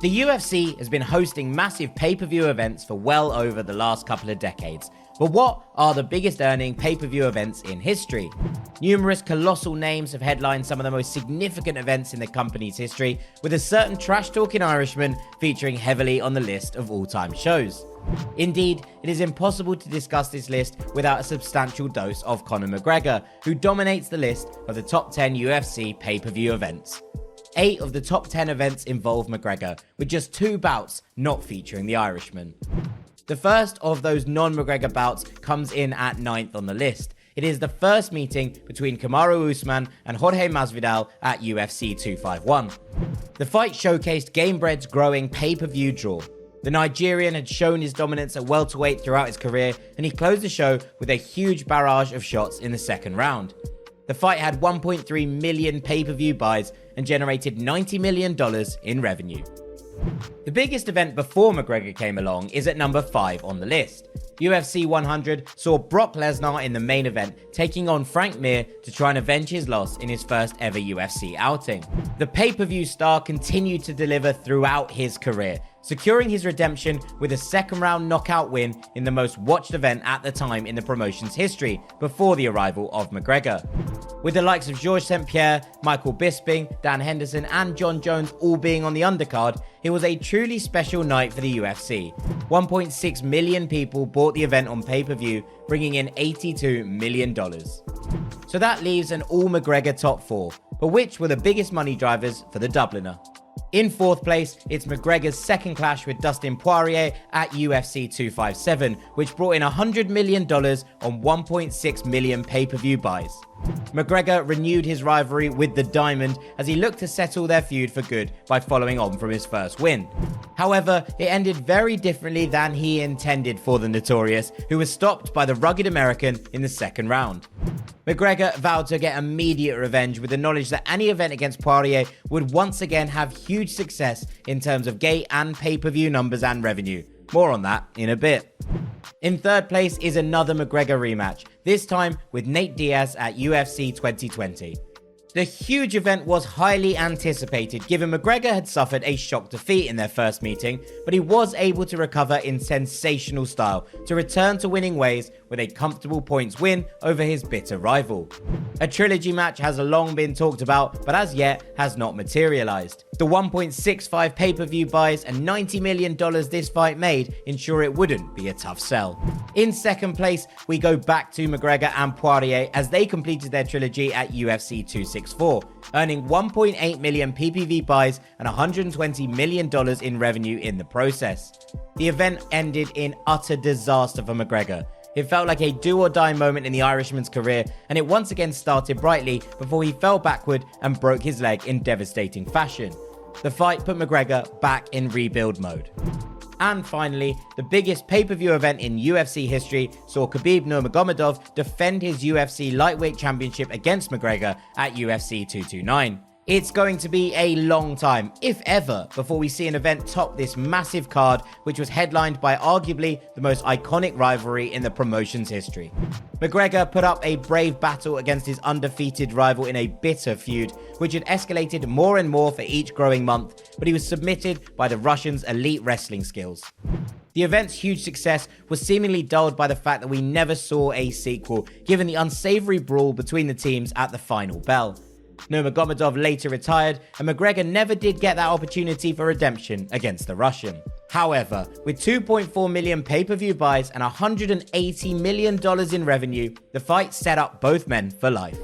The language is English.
The UFC has been hosting massive pay-per-view events for well over the last couple of decades. But what are the biggest earning pay-per-view events in history? Numerous colossal names have headlined some of the most significant events in the company's history, with a certain trash-talking Irishman featuring heavily on the list of all-time shows. Indeed, it is impossible to discuss this list without a substantial dose of Conor McGregor, who dominates the list of the top 10 UFC pay-per-view events. 8 of the top 10 events involve McGregor, with just 2 bouts not featuring the Irishman. The first of those non-McGregor bouts comes in at 9th on the list. It is the first meeting between Kamaru Usman and Jorge Masvidal at UFC 251. The fight showcased Gamebred's growing pay-per-view draw. The Nigerian had shown his dominance at welterweight throughout his career, and he closed the show with a huge barrage of shots in the second round. The fight had 1.3 million pay-per-view buys and generated $90 million in revenue. The biggest event before McGregor came along is at number 5 on the list. UFC 100 saw Brock Lesnar in the main event, taking on Frank Mir to try and avenge his loss in his first ever UFC outing. The pay-per-view star continued to deliver throughout his career, securing his redemption with a second-round knockout win in the most watched event at the time in the promotion's history before the arrival of McGregor. With the likes of Georges St. Pierre, Michael Bisping, Dan Henderson and John Jones all being on the undercard, it was a truly special night for the UFC. 1.6 million people bought the event on pay-per-view, bringing in $82 million. So that leaves an all-McGregor top 4, but which were the biggest money drivers for the Dubliner? In 4th place, it's McGregor's second clash with Dustin Poirier at UFC 257, which brought in $100 million on 1.6 million pay-per-view buys. McGregor renewed his rivalry with the Diamond as he looked to settle their feud for good by following on from his first win. However, it ended very differently than he intended for the Notorious, who was stopped by the rugged American in the second round. McGregor vowed to get immediate revenge with the knowledge that any event against Poirier would once again have huge success in terms of gate and pay-per-view numbers and revenue. More on that in a bit. In 3rd place is another McGregor rematch, this time with Nate Diaz at UFC 2020. The huge event was highly anticipated given McGregor had suffered a shock defeat in their first meeting, but he was able to recover in sensational style to return to winning ways with a comfortable points win over his bitter rival. A trilogy match has long been talked about, but as yet has not materialized. The 1.65 pay-per-view buys and $90 million this fight made ensure it wouldn't be a tough sell. In 2nd place, we go back to McGregor and Poirier as they completed their trilogy at UFC 264, earning 1.8 million PPV buys and $120 million in revenue in the process. The event ended in utter disaster for McGregor. It felt like a do-or-die moment in the Irishman's career, and it once again started brightly before he fell backward and broke his leg in devastating fashion. The fight put McGregor back in rebuild mode. And finally, the biggest pay-per-view event in UFC history saw Khabib Nurmagomedov defend his UFC lightweight championship against McGregor at UFC 229. It's going to be a long time, if ever, before we see an event top this massive card, which was headlined by arguably the most iconic rivalry in the promotion's history. McGregor put up a brave battle against his undefeated rival in a bitter feud, which had escalated more and more for each growing month, but he was submitted by the Russian's elite wrestling skills. The event's huge success was seemingly dulled by the fact that we never saw a sequel, given the unsavory brawl between the teams at the final bell. Nurmagomedov later retired, and McGregor never did get that opportunity for redemption against the Russian. However, with 2.4 million pay-per-view buys and $180 million in revenue, the fight set up both men for life.